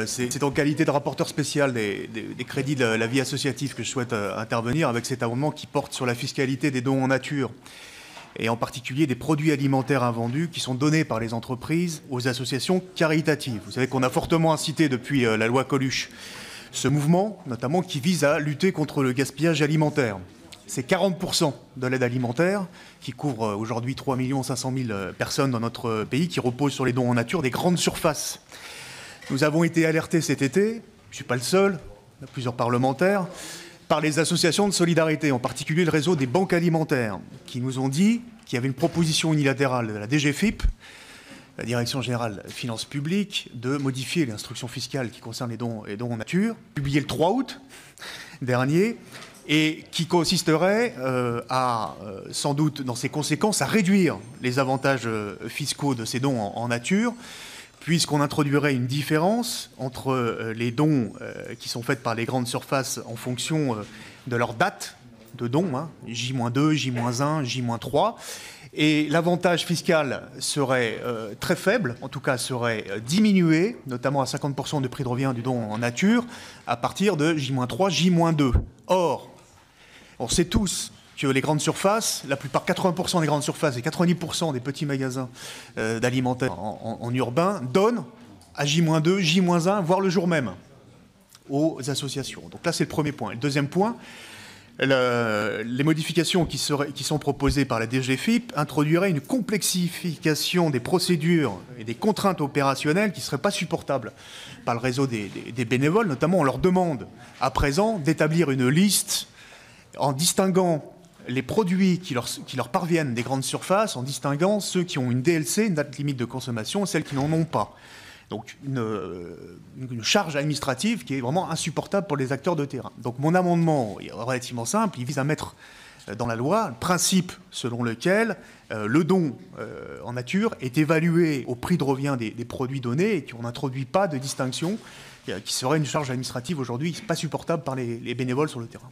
C'est en qualité de rapporteur spécial des crédits de la vie associative que je souhaite intervenir avec cet amendement qui porte sur la fiscalité des dons en nature et en particulier des produits alimentaires invendus qui sont donnés par les entreprises aux associations caritatives. Vous savez qu'on a fortement incité depuis la loi Coluche ce mouvement, notamment qui vise à lutter contre le gaspillage alimentaire. C'est 40% de l'aide alimentaire qui couvre aujourd'hui 3 500 000 personnes dans notre pays qui reposent sur les dons en nature des grandes surfaces. Nous avons été alertés cet été, je ne suis pas le seul, il y a plusieurs parlementaires, par les associations de solidarité, en particulier le réseau des banques alimentaires, qui nous ont dit qu'il y avait une proposition unilatérale de la DGFiP, la Direction Générale des Finances Publiques, de modifier l'instruction fiscale qui concerne les dons en nature, publiée le 3 août dernier, et qui consisterait sans doute, dans ses conséquences, à réduire les avantages fiscaux de ces dons en nature, puisqu'on introduirait une différence entre les dons qui sont faits par les grandes surfaces en fonction de leur date de don, J-2, J-1, J-3, et l'avantage fiscal serait très faible, en tout cas serait diminué, notamment à 50% du prix de revient du don en nature, à partir de J-3, J-2. Or, on sait tous que les grandes surfaces, la plupart, 80% des grandes surfaces et 90% des petits magasins d'alimentaire en urbain donnent à J-2, J-1, voire le jour même, aux associations. Donc là, c'est le premier point. Le deuxième point, les modifications qui sont proposées par la DGFiP introduiraient une complexification des procédures et des contraintes opérationnelles qui ne seraient pas supportables par le réseau des bénévoles. Notamment, on leur demande à présent d'établir une liste en distinguant les produits qui leur parviennent des grandes surfaces, en distinguant ceux qui ont une DLC, une date limite de consommation, et celles qui n'en ont pas. Donc une charge administrative qui est vraiment insupportable pour les acteurs de terrain. Donc mon amendement est relativement simple, il vise à mettre dans la loi le principe selon lequel le don en nature est évalué au prix de revient des produits donnés et qu'on n'introduit pas de distinction qui serait une charge administrative aujourd'hui pas supportable par les bénévoles sur le terrain.